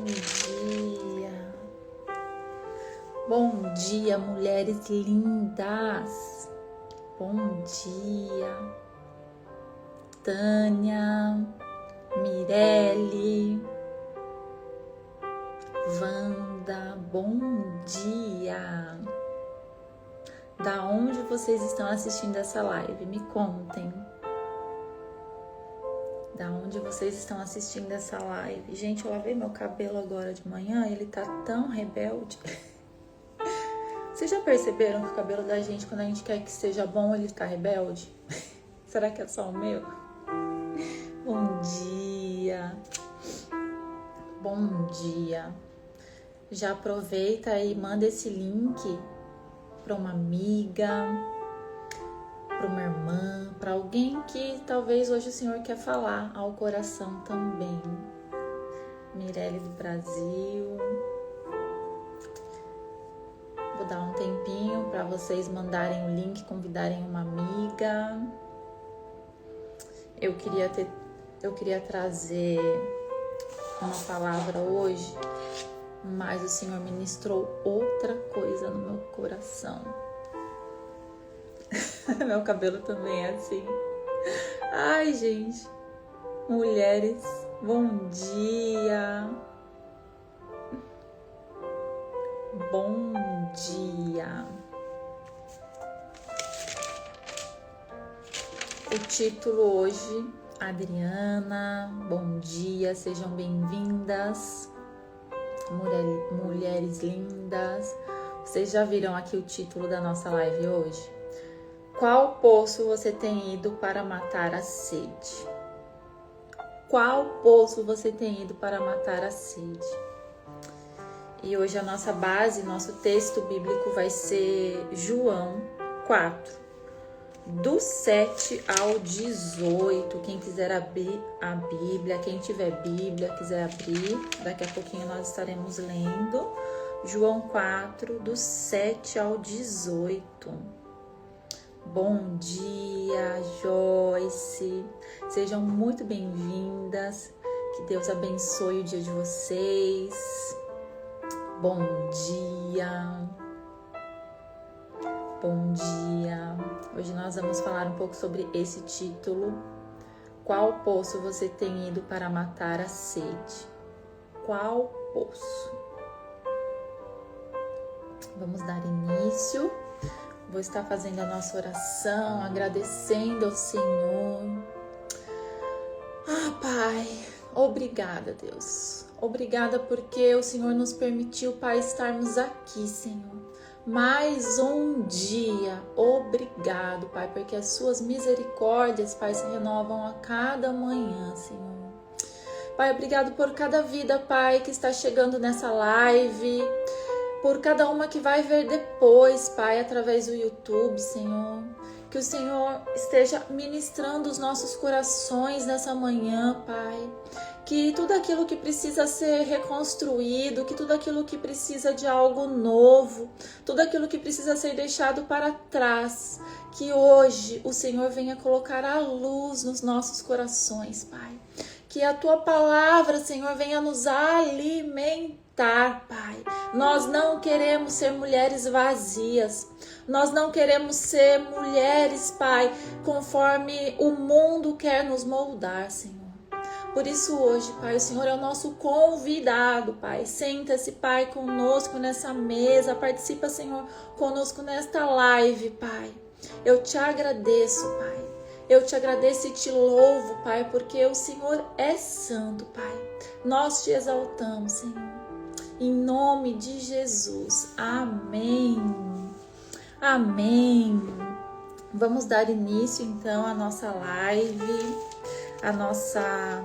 dia. Bom dia, mulheres lindas. Bom dia. Tânia, Mirelle, Wanda, bom dia. Da onde vocês estão assistindo essa live? Me contem. Da onde vocês estão assistindo essa live? Gente, eu lavei meu cabelo agora de manhã e ele tá tão rebelde. Vocês já perceberam que o cabelo da gente, quando a gente quer que seja bom, ele tá rebelde? Será que é só o meu? Bom dia. Bom dia. Já aproveita e manda esse link para uma amiga, para uma irmã, para alguém que talvez hoje o Senhor quer falar ao coração também. Mirelle do Brasil. Vou dar um tempinho para vocês mandarem o link, convidarem uma amiga. Eu queria trazer uma palavra hoje, mas o Senhor ministrou outra coisa no meu coração. Meu cabelo também é assim. Ai, gente. Mulheres, bom dia. Bom dia. O título hoje, Adriana, bom dia, sejam bem-vindas. Mulheres lindas. Vocês já viram aqui o título da nossa live hoje? Qual poço você tem ido para matar a sede? Qual poço você tem ido para matar a sede? E hoje a nossa base, nosso texto bíblico vai ser João 4, do 7 ao 18. Quem quiser abrir a Bíblia, quem tiver Bíblia, quiser abrir, daqui a pouquinho nós estaremos lendo João 4, do 7 ao 18. Bom dia, Joyce. Sejam muito bem-vindas. Que Deus abençoe o dia de vocês. Bom dia. Bom dia. Hoje nós vamos falar um pouco sobre esse título. Qual poço você tem ido para matar a sede? Qual poço? Vamos dar início. Vou estar fazendo a nossa oração, agradecendo ao Senhor. Pai, obrigada, Deus. Obrigada porque o Senhor nos permitiu, Pai, estarmos aqui, Senhor. Mais um dia. Obrigado, Pai, porque as suas misericórdias, Pai, se renovam a cada manhã, Senhor. Pai, obrigado por cada vida, Pai, que está chegando nessa live. Por cada uma que vai ver depois, Pai, através do YouTube, Senhor. Que o Senhor esteja ministrando os nossos corações nessa manhã, Pai. Que tudo aquilo que precisa ser reconstruído, que tudo aquilo que precisa de algo novo, tudo aquilo que precisa ser deixado para trás, que hoje o Senhor venha colocar a luz nos nossos corações, Pai. Que a Tua palavra, Senhor, venha nos alimentar, Pai. Nós não queremos ser mulheres vazias. Nós não queremos ser mulheres, Pai, conforme o mundo quer nos moldar, Senhor. Por isso hoje, Pai, o Senhor é o nosso convidado, Pai. Senta-se, Pai, conosco nessa mesa. Participa, Senhor, conosco nesta live, Pai. Eu te agradeço, Pai. Eu te agradeço e te louvo, Pai, porque o Senhor é santo, Pai. Nós te exaltamos, Senhor. Em nome de Jesus. Amém. Amém. Vamos dar início, então, à nossa live. A nossa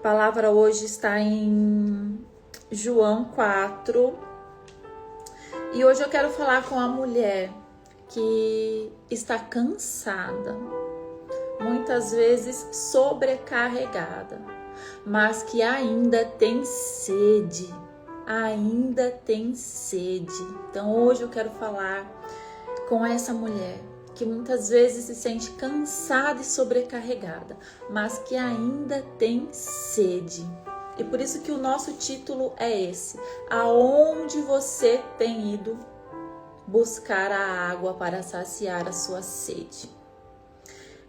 palavra hoje está em João 4. E hoje eu quero falar com a mulher que está cansada, muitas vezes sobrecarregada, mas que ainda tem sede. Ainda tem sede. Então hoje eu quero falar com essa mulher que muitas vezes se sente cansada e sobrecarregada, mas que ainda tem sede. E por isso que o nosso título é esse: aonde você tem ido buscar a água para saciar a sua sede?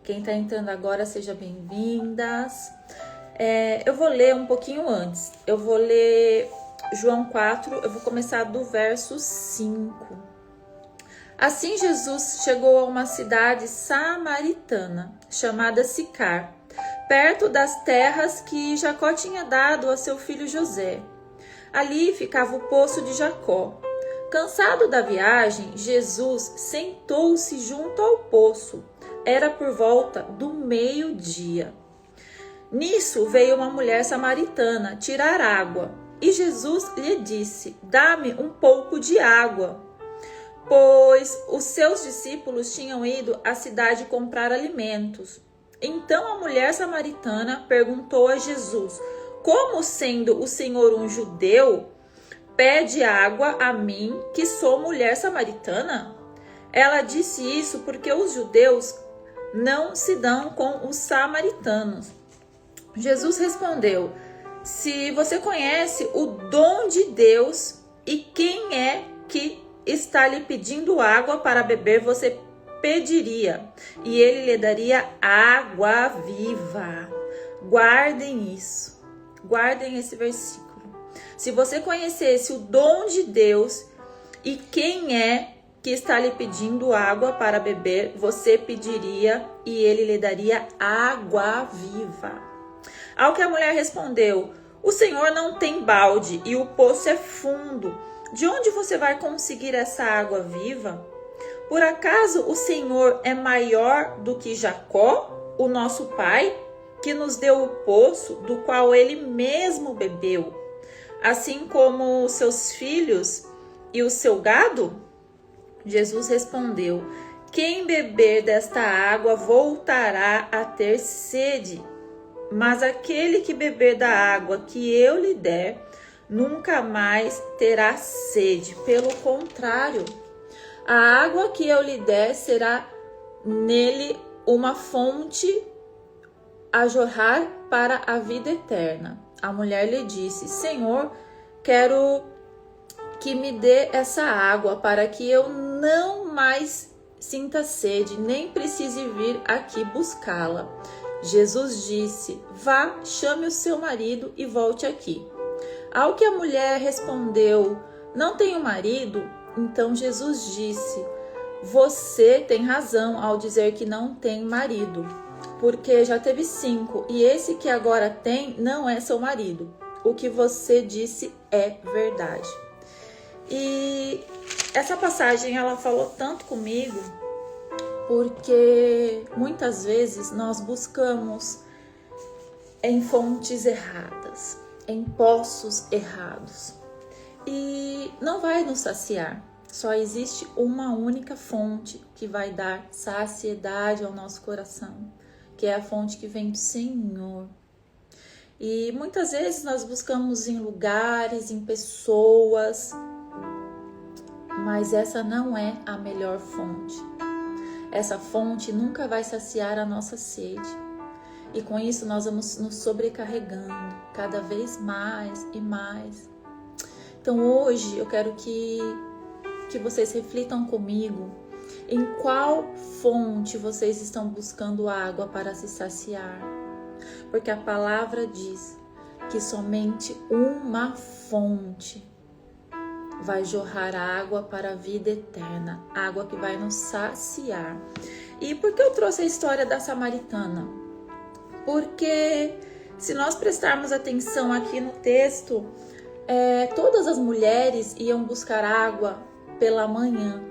Quem está entrando agora, seja bem-vindas. Eu vou ler um pouquinho antes. Eu vou ler João 4, eu vou começar do verso 5. Assim Jesus chegou a uma cidade samaritana, chamada Sicar, perto das terras que Jacó tinha dado a seu filho José. Ali ficava o poço de Jacó. Cansado da viagem, Jesus sentou-se junto ao poço. Era por volta do meio-dia. Nisso veio uma mulher samaritana tirar água, e Jesus lhe disse: "Dá-me um pouco de água", pois os seus discípulos tinham ido à cidade comprar alimentos. Então a mulher samaritana perguntou a Jesus: "Como sendo o Senhor um judeu, pede água a mim, que sou mulher samaritana?" Ela disse isso porque os judeus não se dão com os samaritanos. Jesus respondeu: "Se você conhece o dom de Deus e quem é que está lhe pedindo água para beber, você pediria, e ele lhe daria água viva." Guardem isso, guardem esse versículo. Se você conhecesse o dom de Deus e quem é que está lhe pedindo água para beber, você pediria e ele lhe daria água viva. Ao que a mulher respondeu: "O Senhor não tem balde e o poço é fundo. De onde você vai conseguir essa água viva? Por acaso o Senhor é maior do que Jacó, o nosso pai, que nos deu o poço do qual ele mesmo bebeu, assim como os seus filhos e o seu gado?" Jesus respondeu: "Quem beber desta água voltará a ter sede, mas aquele que beber da água que eu lhe der, nunca mais terá sede. Pelo contrário, a água que eu lhe der será nele uma fonte a jorrar para a vida eterna." A mulher lhe disse: "Senhor, quero que me dê essa água para que eu não mais sinta sede, nem precise vir aqui buscá-la." Jesus disse: "Vá, chame o seu marido e volte aqui." Ao que a mulher respondeu: "Não tenho marido." Então Jesus disse: "Você tem razão ao dizer que não tem marido, porque já teve 5 e esse que agora tem não é seu marido. O que você disse é verdade." E essa passagem ela falou tanto comigo, porque muitas vezes nós buscamos em fontes erradas, em poços errados, e não vai nos saciar. Só existe uma única fonte que vai dar saciedade ao nosso coração, que é a fonte que vem do Senhor. E muitas vezes nós buscamos em lugares, em pessoas, mas essa não é a melhor fonte. Essa fonte nunca vai saciar a nossa sede. E com isso nós vamos nos sobrecarregando cada vez mais e mais. Então hoje eu quero que vocês reflitam comigo em qual fonte vocês estão buscando água para se saciar. Porque a palavra diz que somente uma fonte vai jorrar água para a vida eterna, água que vai nos saciar. E por que eu trouxe a história da samaritana? Porque se nós prestarmos atenção aqui no texto, todas as mulheres iam buscar água pela manhã,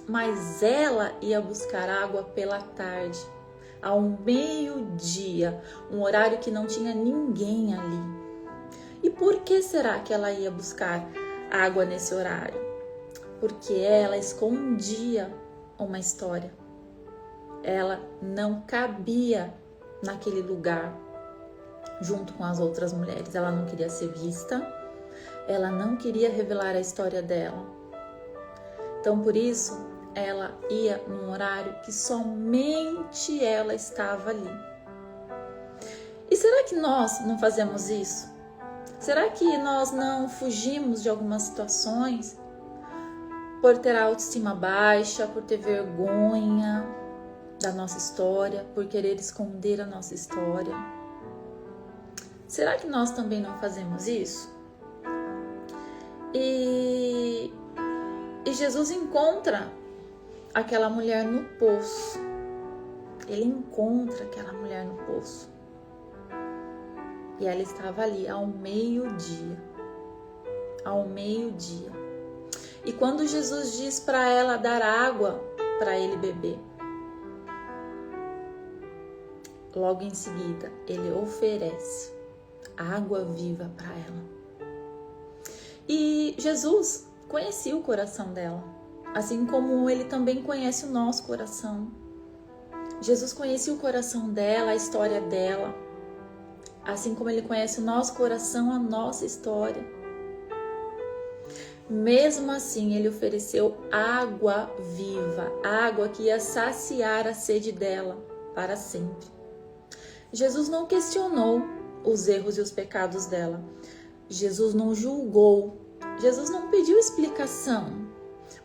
mas ela ia buscar água pela tarde, ao meio-dia, um horário que não tinha ninguém ali. E por que será que ela ia buscar água nesse horário? Porque ela escondia uma história. Ela não cabia naquele lugar junto com as outras mulheres. Ela não queria ser vista, ela não queria revelar a história dela. Então, por isso, ela ia num horário que somente ela estava ali. E será que nós não fazemos isso? Será que nós não fugimos de algumas situações por ter a autoestima baixa, por ter vergonha da nossa história, por querer esconder a nossa história? Será que nós também não fazemos isso? E Jesus encontra aquela mulher no poço. Ele encontra aquela mulher no poço. E ela estava ali ao meio-dia. Ao meio-dia. E quando Jesus diz para ela dar água para ele beber, logo em seguida ele oferece água viva para ela. E Jesus conhecia o coração dela, assim como ele também conhece o nosso coração. Jesus conhecia o coração dela, a história dela, assim como ele conhece o nosso coração, a nossa história. Mesmo assim, ele ofereceu água viva, água que ia saciar a sede dela para sempre. Jesus não questionou os erros e os pecados dela. Jesus não julgou. Jesus não pediu explicação.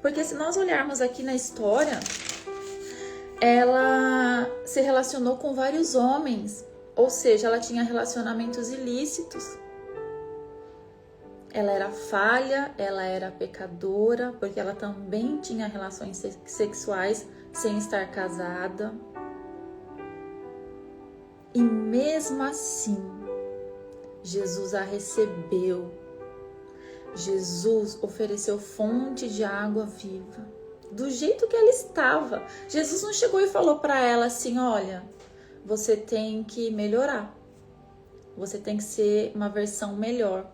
Porque se nós olharmos aqui na história, ela se relacionou com vários homens. Ou seja, ela tinha relacionamentos ilícitos. Ela era falha, ela era pecadora, porque ela também tinha relações sexuais sem estar casada. E mesmo assim, Jesus a recebeu. Jesus ofereceu fonte de água viva, do jeito que ela estava. Jesus não chegou e falou para ela assim: olha, você tem que melhorar, você tem que ser uma versão melhor.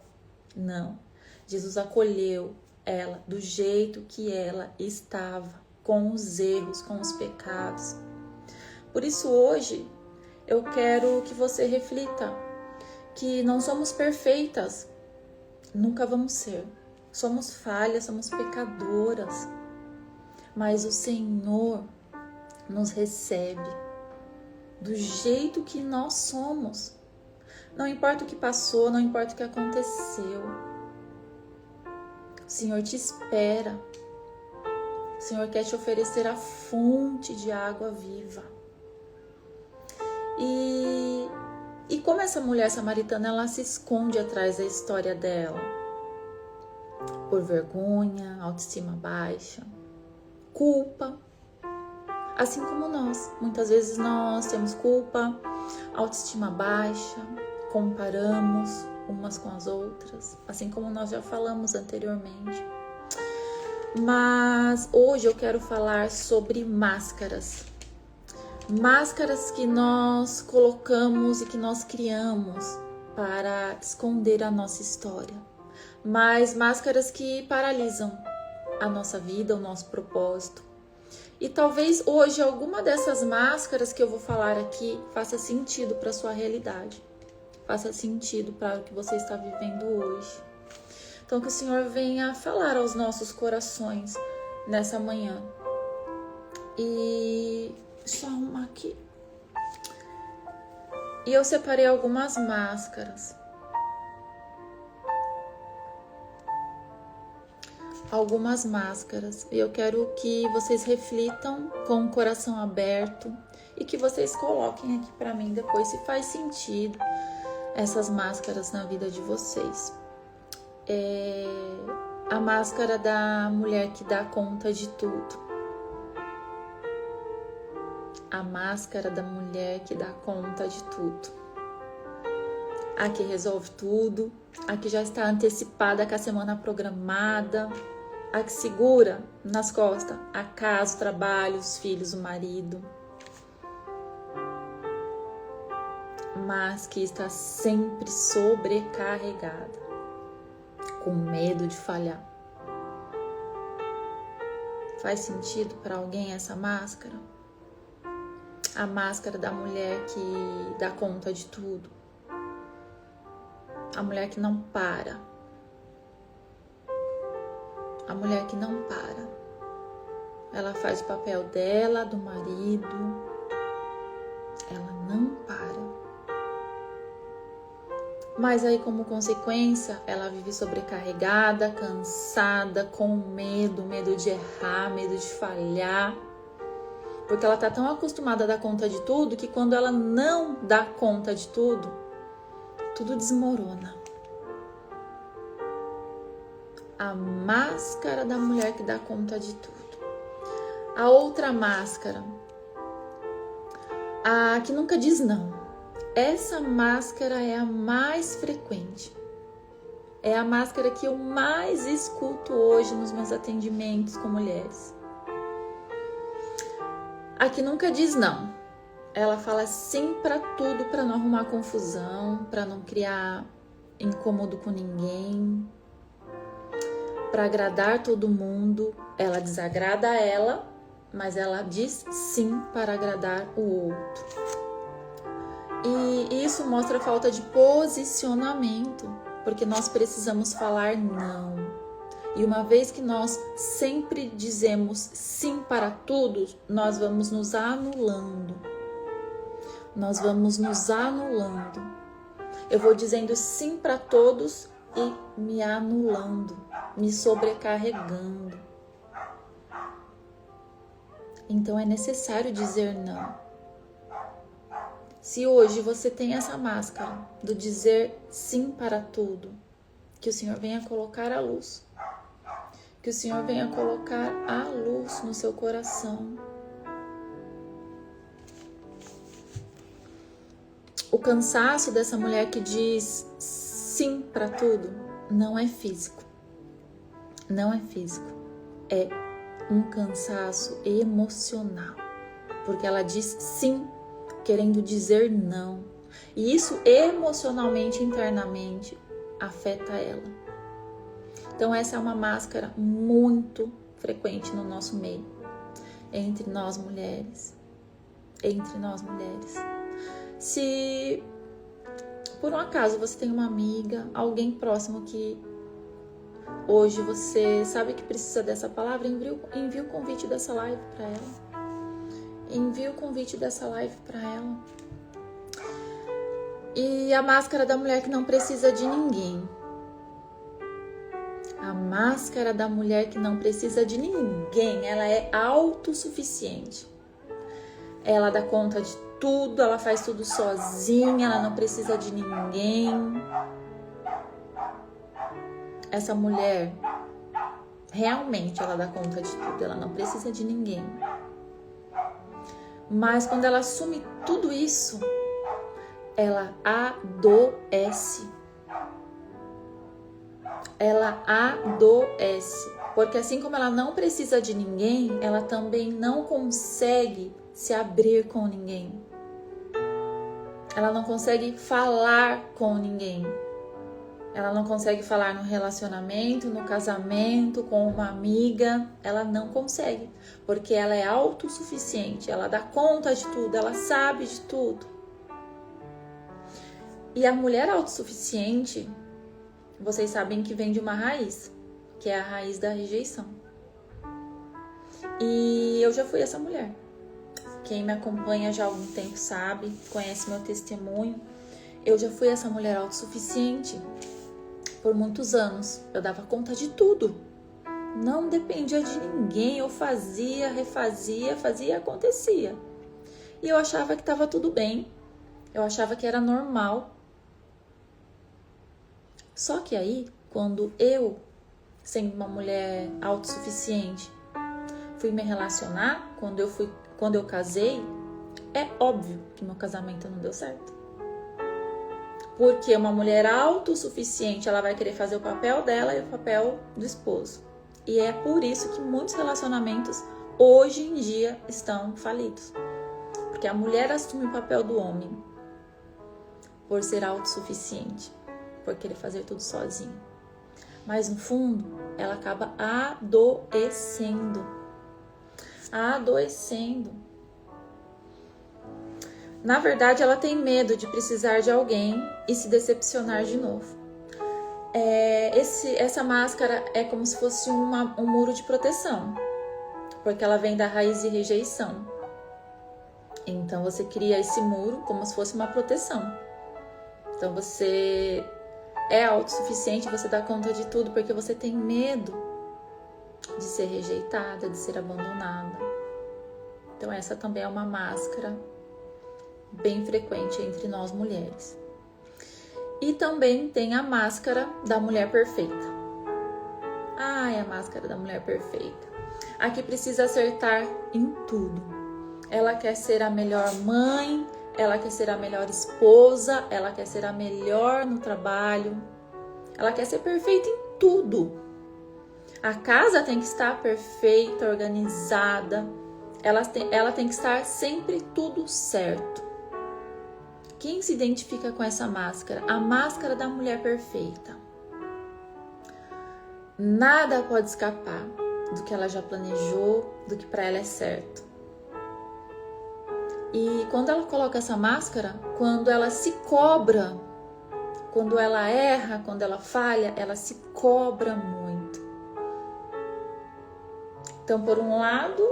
Não, Jesus acolheu ela do jeito que ela estava, com os erros, com os pecados. Por isso hoje eu quero que você reflita que não somos perfeitas, nunca vamos ser. Somos falhas, somos pecadoras, mas o Senhor nos recebe do jeito que nós somos. Não importa o que passou, não importa o que aconteceu. O Senhor te espera. O Senhor quer te oferecer a fonte de água viva. E como essa mulher samaritana, ela se esconde atrás da história dela? Por vergonha, autoestima baixa, culpa. Assim como nós. Muitas vezes nós temos culpa, autoestima baixa, comparamos umas com as outras, assim como nós já falamos anteriormente. Mas hoje eu quero falar sobre máscaras. Máscaras que nós colocamos e que nós criamos para esconder a nossa história. Mas máscaras que paralisam a nossa vida, o nosso propósito. E talvez hoje alguma dessas máscaras que eu vou falar aqui faça sentido para a sua realidade. Faça sentido para o que você está vivendo hoje. Então que o Senhor venha falar aos nossos corações nessa manhã. E deixa eu arrumar aqui. E eu separei algumas máscaras. Algumas máscaras. E eu quero que vocês reflitam com o coração aberto e que vocês coloquem aqui para mim depois se faz sentido essas máscaras na vida de vocês. A máscara da mulher que dá conta de tudo. A máscara da mulher que dá conta de tudo. A que resolve tudo. A que já está antecipada com a semana programada. A que segura nas costas a casa, o trabalho, os filhos, o marido. Mas que está sempre sobrecarregada, com medo de falhar. Faz sentido para alguém essa máscara? A máscara da mulher que dá conta de tudo. A mulher que não para. A mulher que não para. Ela faz o papel dela, do marido. Ela não para. Mas aí, como consequência, ela vive sobrecarregada, cansada, com medo de errar, medo de falhar. Porque ela tá tão acostumada a dar conta de tudo que quando ela não dá conta de tudo, tudo desmorona. A máscara da mulher que dá conta de tudo. A outra máscara, a que nunca diz não. Essa máscara é a mais frequente. É a máscara que eu mais escuto hoje nos meus atendimentos com mulheres. A que nunca diz não. Ela fala sim para tudo, para não arrumar confusão, para não criar incômodo com ninguém, para agradar todo mundo. Ela desagrada ela, mas ela diz sim para agradar o outro. E isso mostra falta de posicionamento, porque nós precisamos falar não. E uma vez que nós sempre dizemos sim para tudo, nós vamos nos anulando. Nós vamos nos anulando. Eu vou dizendo sim para todos e me anulando, me sobrecarregando. Então é necessário dizer não. Se hoje você tem essa máscara do dizer sim para tudo, que o Senhor venha colocar a luz. Que o Senhor venha colocar a luz no seu coração. O cansaço dessa mulher que diz sim para tudo não é físico. Não é físico. É um cansaço emocional. Porque ela diz sim, querendo dizer não. E isso emocionalmente, internamente, afeta ela. Então essa é uma máscara muito frequente no nosso meio. Entre nós mulheres. Entre nós mulheres. Se por um acaso você tem uma amiga, alguém próximo que hoje você sabe que precisa dessa palavra, envie o convite dessa live para ela. Envie o convite dessa live para ela. E a máscara da mulher que não precisa de ninguém. A máscara da mulher que não precisa de ninguém. Ela é autossuficiente. Ela dá conta de tudo, ela faz tudo sozinha, ela não precisa de ninguém. Essa mulher, realmente ela dá conta de tudo, ela não precisa de ninguém. Mas quando ela assume tudo isso, ela adoece. Ela adoece. Porque assim como ela não precisa de ninguém, ela também não consegue se abrir com ninguém. Ela não consegue falar com ninguém. Ela não consegue falar no relacionamento, no casamento, com uma amiga. Ela não consegue, porque ela é autossuficiente. Ela dá conta de tudo, ela sabe de tudo. E a mulher autossuficiente, vocês sabem que vem de uma raiz, que é a raiz da rejeição. E eu já fui essa mulher. Quem me acompanha já há algum tempo sabe, conhece meu testemunho. Eu já fui essa mulher autossuficiente por muitos anos. Eu dava conta de tudo. Não dependia de ninguém. Eu fazia, refazia, fazia e acontecia. E eu achava que estava tudo bem. Eu achava que era normal. Só que aí, quando eu, sendo uma mulher autossuficiente, fui me relacionar, quando eu casei, é óbvio que meu casamento não deu certo. Porque uma mulher autossuficiente, ela vai querer fazer o papel dela e o papel do esposo. E é por isso que muitos relacionamentos hoje em dia estão falidos. Porque a mulher assume o papel do homem por ser autossuficiente, por querer fazer tudo sozinha. Mas no fundo, ela acaba adoecendo. Na verdade, ela tem medo de precisar de alguém e se decepcionar de novo. Essa máscara é como se fosse um muro de proteção, porque ela vem da raiz de rejeição. Então você cria esse muro como se fosse uma proteção. Então você é autossuficiente, você dá conta de tudo porque você tem medo de ser rejeitada, de ser abandonada. Então essa também é uma máscara bem frequente entre nós mulheres. E também tem a máscara da mulher perfeita. Ai, a máscara da mulher perfeita. A que precisa acertar em tudo. Ela quer ser a melhor mãe, ela quer ser a melhor esposa, ela quer ser a melhor no trabalho. Ela quer ser perfeita em tudo. A casa tem que estar perfeita, organizada. Ela tem que estar sempre tudo certo. Quem se identifica com essa máscara? A máscara da mulher perfeita. Nada pode escapar do que ela já planejou, do que para ela é certo. E quando ela coloca essa máscara, quando ela se cobra, quando ela erra, quando ela falha, ela se cobra muito. Então, por um lado,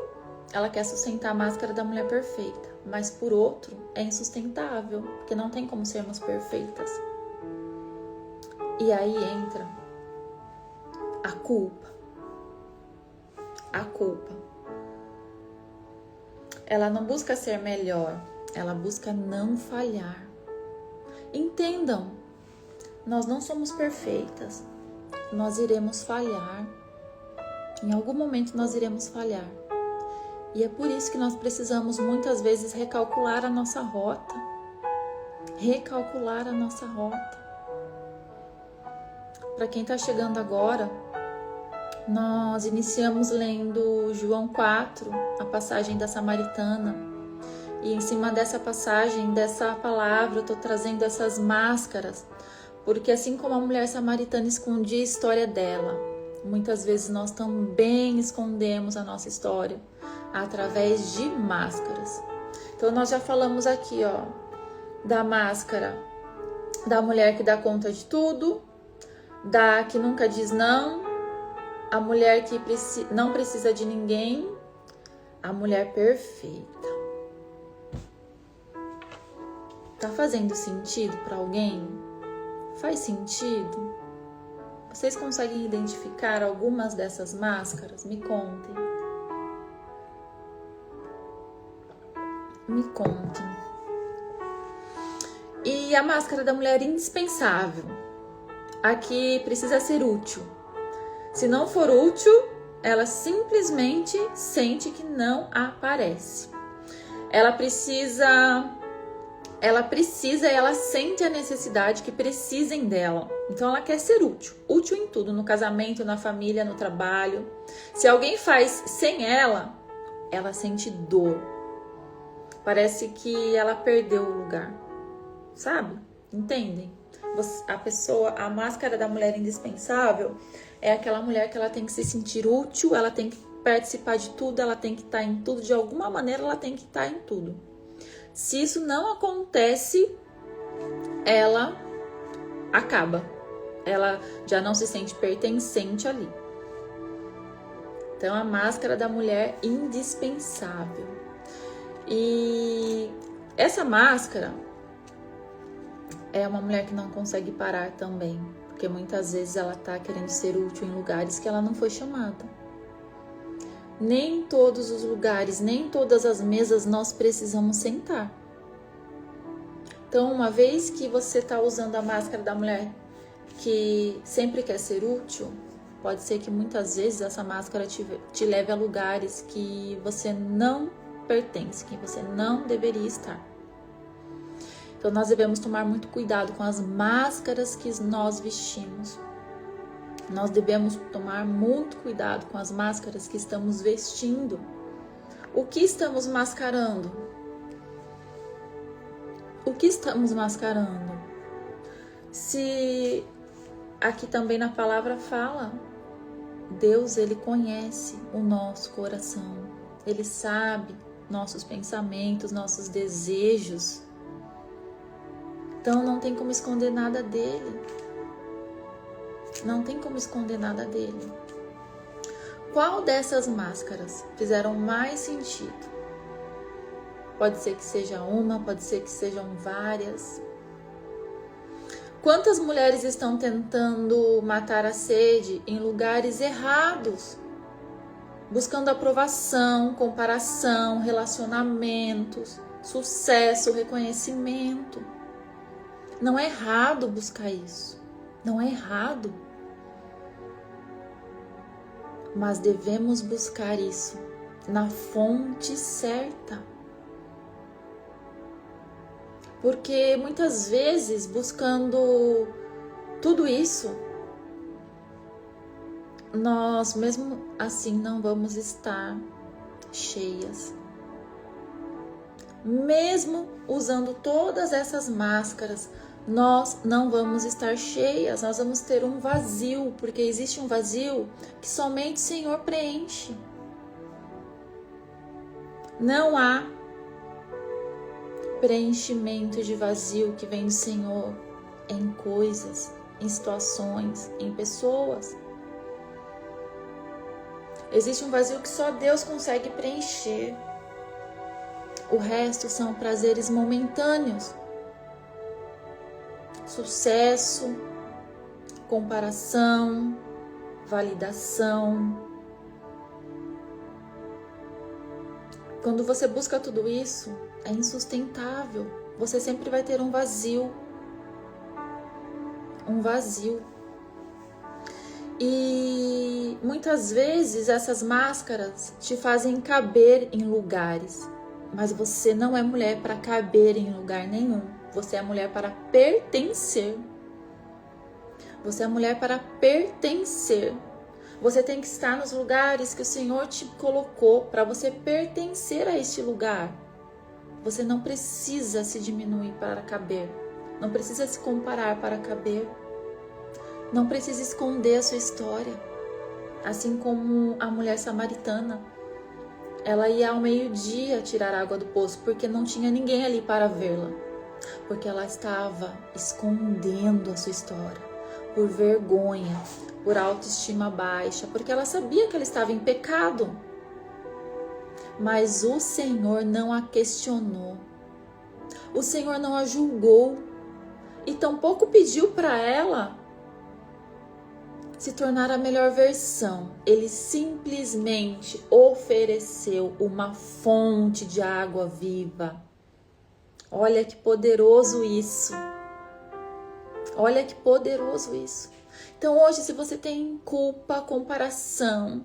ela quer sustentar a máscara da mulher perfeita, mas por outro, é insustentável, porque não tem como sermos perfeitas. E aí entra a culpa. A culpa. Ela não busca ser melhor, ela busca não falhar. Entendam, nós não somos perfeitas, nós iremos falhar. Em algum momento nós iremos falhar. E é por isso que nós precisamos muitas vezes recalcular a nossa rota. Recalcular a nossa rota. Para quem está chegando agora, nós iniciamos lendo João 4, a passagem da Samaritana. E em cima dessa passagem, dessa palavra, eu estou trazendo essas máscaras. Porque assim como a mulher samaritana escondia a história dela, muitas vezes nós também escondemos a nossa história através de máscaras. Então nós já falamos aqui, ó, da máscara da mulher que dá conta de tudo, da que nunca diz não, a mulher que não precisa de ninguém, a mulher perfeita. Tá fazendo sentido para alguém? Faz sentido? Vocês conseguem identificar algumas dessas máscaras? Me contem. Me contem. E a máscara da mulher indispensável. Aqui precisa ser útil. Se não for útil, ela simplesmente sente que não aparece. Ela precisa e ela sente a necessidade que precisem dela. Então ela quer ser útil. Útil em tudo, no casamento, na família, no trabalho. Se alguém faz sem ela, ela sente dor. Parece que ela perdeu o lugar. Sabe? Entendem? A máscara da mulher indispensável é aquela mulher que ela tem que se sentir útil, ela tem que participar de tudo, ela tem que estar em tudo, de alguma maneira ela tem que estar em tudo. Se isso não acontece, ela acaba. Ela já não se sente pertencente ali. Então, a máscara da mulher indispensável. E essa máscara é uma mulher que não consegue parar também. Porque muitas vezes ela tá querendo ser útil em lugares que ela não foi chamada. Nem todos os lugares, nem todas as mesas nós precisamos sentar. Então, uma vez que você está usando a máscara da mulher que sempre quer ser útil, pode ser que muitas vezes essa máscara te leve a lugares que você não pertence, que você não deveria estar. Então, nós devemos tomar muito cuidado com as máscaras que nós vestimos. Nós devemos tomar muito cuidado com as máscaras que estamos vestindo. O que estamos mascarando? O que estamos mascarando? Se aqui também na palavra fala, Deus, Ele conhece o nosso coração. Ele sabe nossos pensamentos, nossos desejos. Então não tem como esconder nada dele. Não tem como esconder nada dele. Qual dessas máscaras fizeram mais sentido? Pode ser que seja uma, pode ser que sejam várias. Quantas mulheres estão tentando matar a sede em lugares errados, buscando aprovação, comparação, relacionamentos, sucesso, reconhecimento. Não é errado buscar isso, não é errado. Mas devemos buscar isso na fonte certa. Porque muitas vezes, buscando tudo isso, nós mesmo assim não vamos estar cheias. Mesmo usando todas essas máscaras, nós não vamos estar cheias, nós vamos ter um vazio, porque existe um vazio que somente o Senhor preenche. Não há preenchimento de vazio que vem do Senhor em coisas, em situações, em pessoas. Existe um vazio que só Deus consegue preencher. O resto são prazeres momentâneos. Sucesso, comparação, validação. Quando você busca tudo isso, é insustentável. Você sempre vai ter um vazio. Um vazio. E muitas vezes essas máscaras te fazem caber em lugares. Mas você não é mulher para caber em lugar nenhum. Você é mulher para pertencer. Você é mulher para pertencer. Você tem que estar nos lugares que o Senhor te colocou para você pertencer a este lugar. Você não precisa se diminuir para caber. Não precisa se comparar para caber. Não precisa esconder a sua história. Assim como a mulher samaritana. Ela ia ao meio-dia tirar água do poço porque não tinha ninguém ali para vê-la. Porque ela estava escondendo a sua história. Por vergonha, por autoestima baixa, porque ela sabia que ela estava em pecado. Mas o Senhor não a questionou. O Senhor não a julgou. E tampouco pediu para ela se tornar a melhor versão. Ele simplesmente ofereceu uma fonte de água viva. Olha que poderoso isso. Olha que poderoso isso. Então hoje, se você tem culpa, comparação,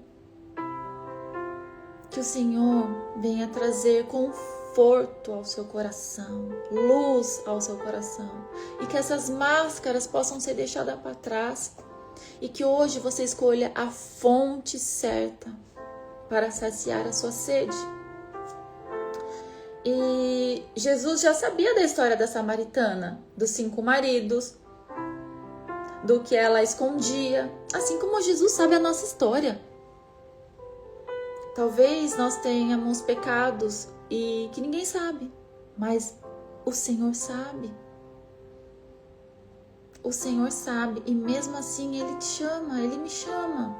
que o Senhor venha trazer conforto ao seu coração, luz ao seu coração, e que essas máscaras possam ser deixadas para trás, e que hoje você escolha a fonte certa para saciar a sua sede. E Jesus já sabia da história da samaritana, dos 5 maridos, do que ela escondia, assim como Jesus sabe a nossa história. Talvez nós tenhamos pecados e que ninguém sabe, mas o Senhor sabe. O Senhor sabe, e mesmo assim Ele te chama, Ele me chama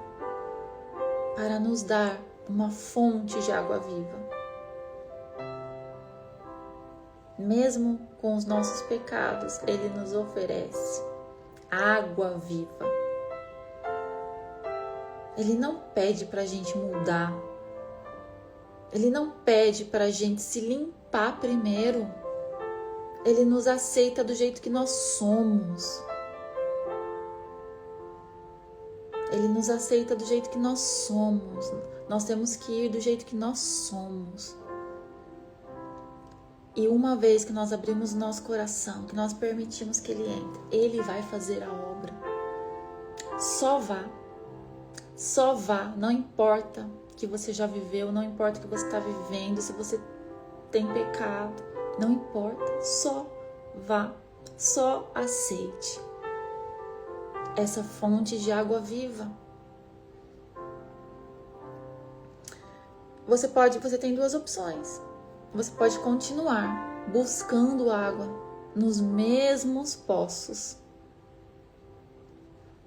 para nos dar uma fonte de água viva. Mesmo com os nossos pecados, Ele nos oferece água viva. Ele não pede para a gente mudar. Ele não pede para a gente se limpar primeiro. Ele nos aceita do jeito que nós somos. Ele nos aceita do jeito que nós somos. Nós temos que ir do jeito que nós somos. E uma vez que nós abrimos o nosso coração, que nós permitimos que Ele entre, Ele vai fazer a obra. Só vá. Só vá. Não importa o que você já viveu, não importa o que você está vivendo, se você tem pecado, não importa. Só vá. Só aceite essa fonte de água viva. Você tem 2 opções. Você pode continuar buscando água nos mesmos poços.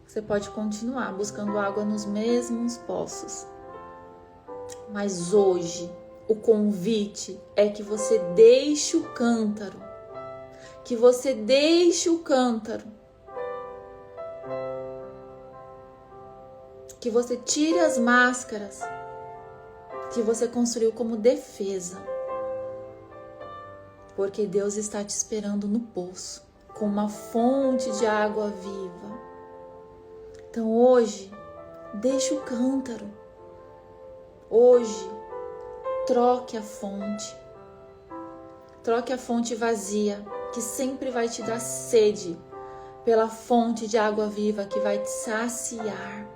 Você pode continuar buscando água nos mesmos poços. Mas hoje, o convite é que você deixe o cântaro. Que você deixe o cântaro Que você tire as máscaras que você construiu como defesa. Porque Deus está te esperando no poço, com uma fonte de água viva. Então hoje, deixe o cântaro. Hoje, troque a fonte. Troque a fonte vazia, que sempre vai te dar sede, pela fonte de água viva que vai te saciar.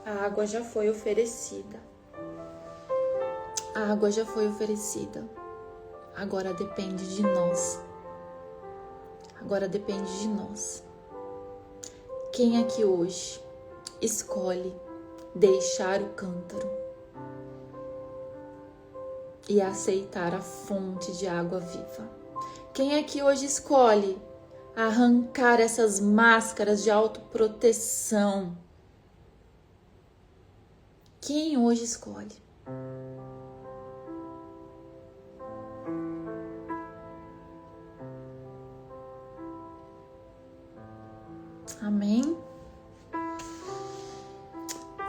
A água já foi oferecida. A água já foi oferecida. Agora depende de nós. Agora depende de nós. Quem aqui hoje escolhe deixar o cântaro e aceitar a fonte de água viva? Quem aqui hoje escolhe arrancar essas máscaras de autoproteção? Quem hoje escolhe? Amém?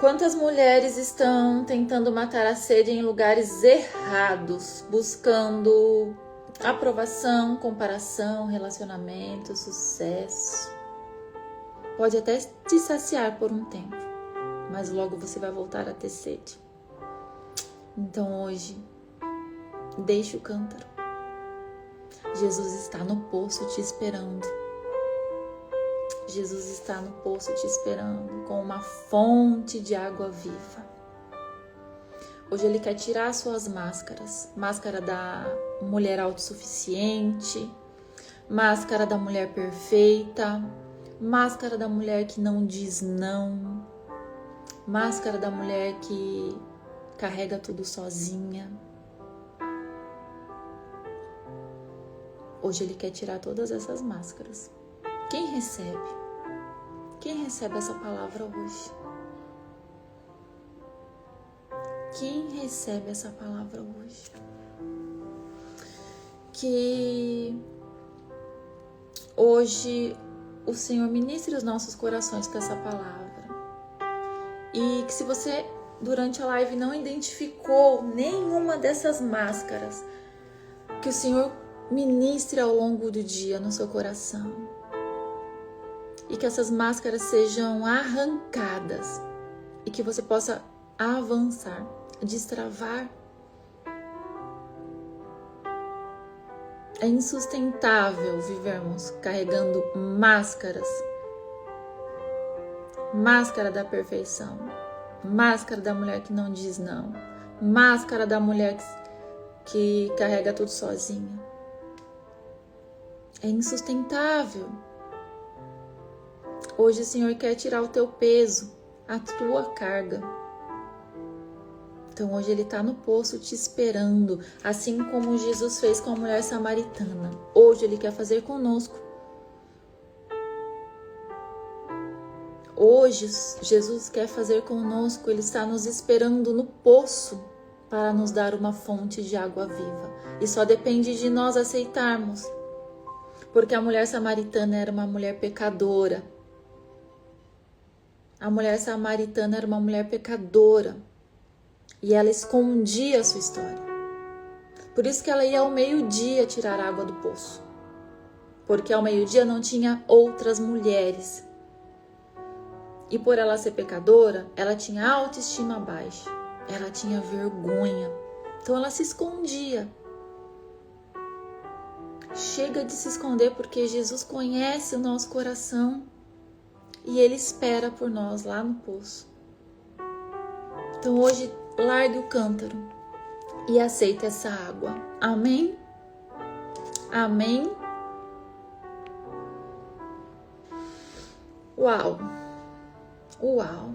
Quantas mulheres estão tentando matar a sede em lugares errados, buscando aprovação, comparação, relacionamento, sucesso? Pode até te saciar por um tempo, mas logo você vai voltar a ter sede. Então hoje, deixe o cântaro. Jesus está no poço te esperando. Jesus está no poço te esperando com uma fonte de água viva. Hoje Ele quer tirar suas máscaras. Máscara da mulher autossuficiente, máscara da mulher perfeita, máscara da mulher que não diz não, máscara da mulher que carrega tudo sozinha. Hoje Ele quer tirar todas essas máscaras. Quem recebe? Quem recebe essa palavra hoje? Quem recebe essa palavra hoje? Que hoje o Senhor ministre os nossos corações com essa palavra. E que se você durante a live não identificou nenhuma dessas máscaras, que o Senhor ministre ao longo do dia no seu coração. E que essas máscaras sejam arrancadas e que você possa avançar, destravar. É insustentável vivermos carregando máscaras. Máscara da perfeição, máscara da mulher que não diz não, máscara da mulher que carrega tudo sozinha. É insustentável. Hoje o Senhor quer tirar o teu peso, a tua carga. Então hoje Ele está no poço te esperando, assim como Jesus fez com a mulher samaritana. Hoje Ele quer fazer conosco. Hoje Jesus quer fazer conosco, Ele está nos esperando no poço para nos dar uma fonte de água viva. E só depende de nós aceitarmos. Porque a mulher samaritana era uma mulher pecadora. A mulher samaritana era uma mulher pecadora e ela escondia a sua história. Por isso que ela ia ao meio-dia tirar água do poço. Porque ao meio-dia não tinha outras mulheres. E por ela ser pecadora, ela tinha autoestima baixa. Ela tinha vergonha. Então ela se escondia. Chega de se esconder porque Jesus conhece o nosso coração. E Ele espera por nós lá no poço. Então hoje, largue o cântaro e aceite essa água. Amém? Amém? Uau! Uau!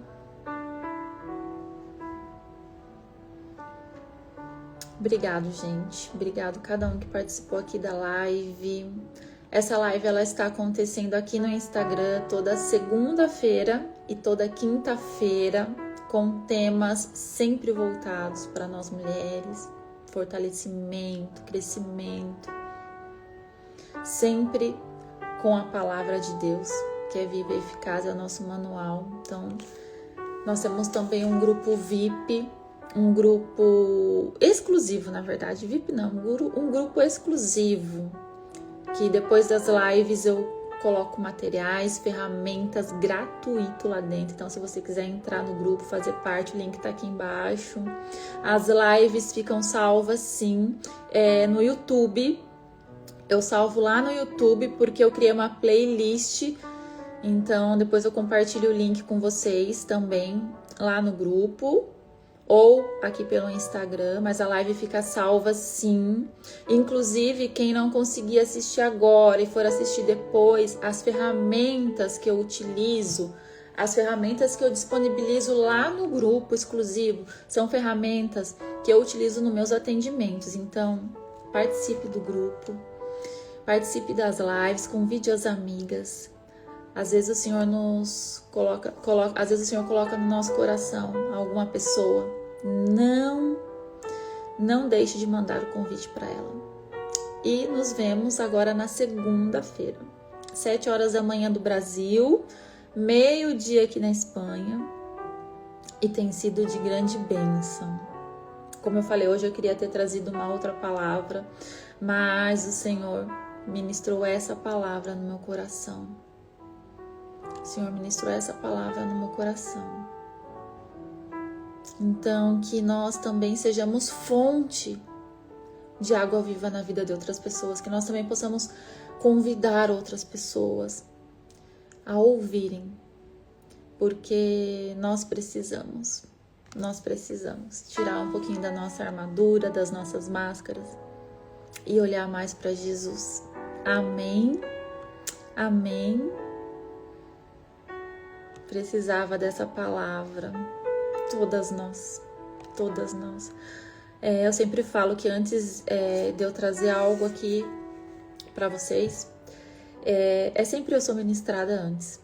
Obrigado, gente. Obrigado a cada um que participou aqui da live. Essa live ela está acontecendo aqui no Instagram toda segunda-feira e toda quinta-feira, com temas sempre voltados para nós mulheres, fortalecimento, crescimento, sempre com a palavra de Deus, que é viva e eficaz, é o nosso manual. Então, nós temos também um grupo VIP, um grupo exclusivo, na verdade, VIP não, um grupo exclusivo, que depois das lives eu coloco materiais, ferramentas gratuito lá dentro. Então, se você quiser entrar no grupo, fazer parte, o link tá aqui embaixo. As lives ficam salvas, sim, no YouTube. Eu salvo lá no YouTube porque eu criei uma playlist. Então, depois eu compartilho o link com vocês também lá no grupo ou aqui pelo Instagram, mas a live fica salva sim. Inclusive, quem não conseguir assistir agora e for assistir depois, as ferramentas que eu utilizo, as ferramentas que eu disponibilizo lá no grupo exclusivo, são ferramentas que eu utilizo nos meus atendimentos. Então, participe do grupo, participe das lives, convide as amigas. Às vezes o Senhor nos coloca, às vezes o Senhor coloca no nosso coração alguma pessoa. Não deixe de mandar o convite para ela. E nos vemos agora na segunda-feira, 7 horas da manhã do Brasil, meio-dia aqui na Espanha. E tem sido de grande bênção. Como eu falei, hoje eu queria ter trazido uma outra palavra, mas o Senhor ministrou essa palavra no meu coração. O Senhor ministrou essa palavra no meu coração. Então, que nós também sejamos fonte de água viva na vida de outras pessoas, que nós também possamos convidar outras pessoas a ouvirem, porque nós precisamos tirar um pouquinho da nossa armadura, das nossas máscaras e olhar mais para Jesus. Amém? Amém? Precisava dessa palavra, todas nós. Eu sempre falo que antes de eu trazer algo aqui para vocês, sempre eu sou ministrada antes,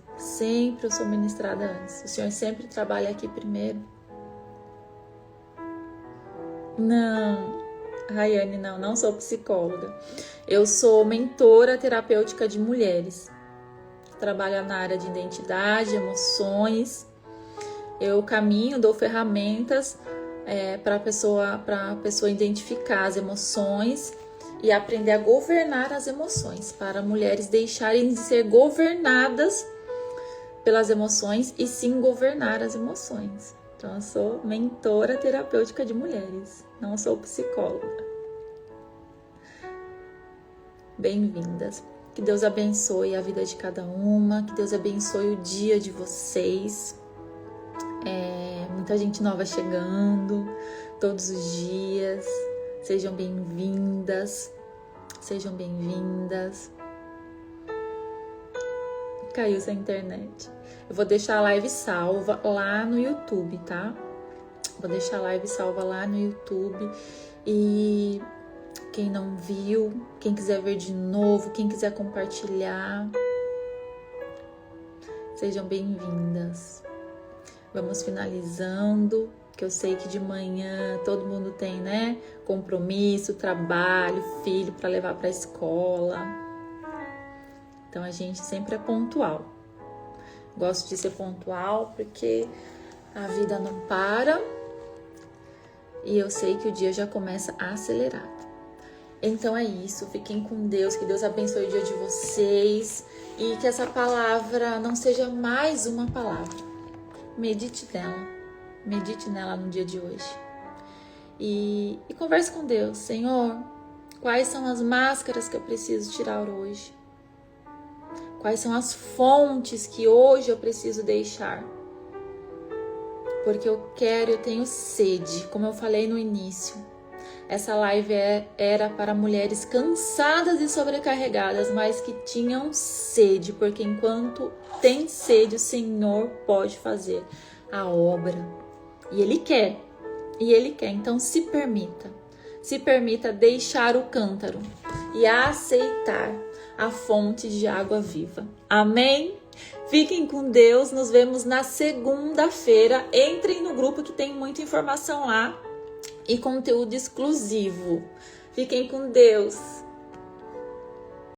o Senhor sempre trabalha aqui primeiro. Não, Rayane, não sou psicóloga, eu sou mentora terapêutica de mulheres. Trabalho na área de identidade, emoções. Eu caminho, dou ferramentas para a pessoa identificar as emoções e aprender a governar as emoções, para mulheres deixarem de ser governadas pelas emoções e sim governar as emoções. Então, eu sou mentora terapêutica de mulheres, não sou psicóloga. Bem-vindas. Que Deus abençoe a vida de cada uma, que Deus abençoe o dia de vocês. Muita gente nova chegando todos os dias. Sejam bem-vindas. Caiu sua internet. Eu vou deixar a live salva lá no YouTube, tá? Vou deixar a live salva lá no YouTube. E quem não viu, quem quiser ver de novo, quem quiser compartilhar, sejam bem-vindas. Vamos finalizando, que eu sei que de manhã todo mundo tem, né? Compromisso, trabalho, filho para levar para a escola. Então a gente sempre é pontual. Gosto de ser pontual porque a vida não para e eu sei que o dia já começa a acelerar. Então é isso, fiquem com Deus, que Deus abençoe o dia de vocês e que essa palavra não seja mais uma palavra. Medite nela no dia de hoje e converse com Deus. Senhor, quais são as máscaras que eu preciso tirar hoje? Quais são as fontes que hoje eu preciso deixar? Porque eu tenho sede, como eu falei no início. Essa live era para mulheres cansadas e sobrecarregadas, mas que tinham sede, porque enquanto tem sede, o Senhor pode fazer a obra. E Ele quer. Então se permita deixar o cântaro e aceitar a fonte de água viva. Amém? Fiquem com Deus, nos vemos na segunda-feira. Entrem no grupo que tem muita informação lá e conteúdo exclusivo. Fiquem com Deus.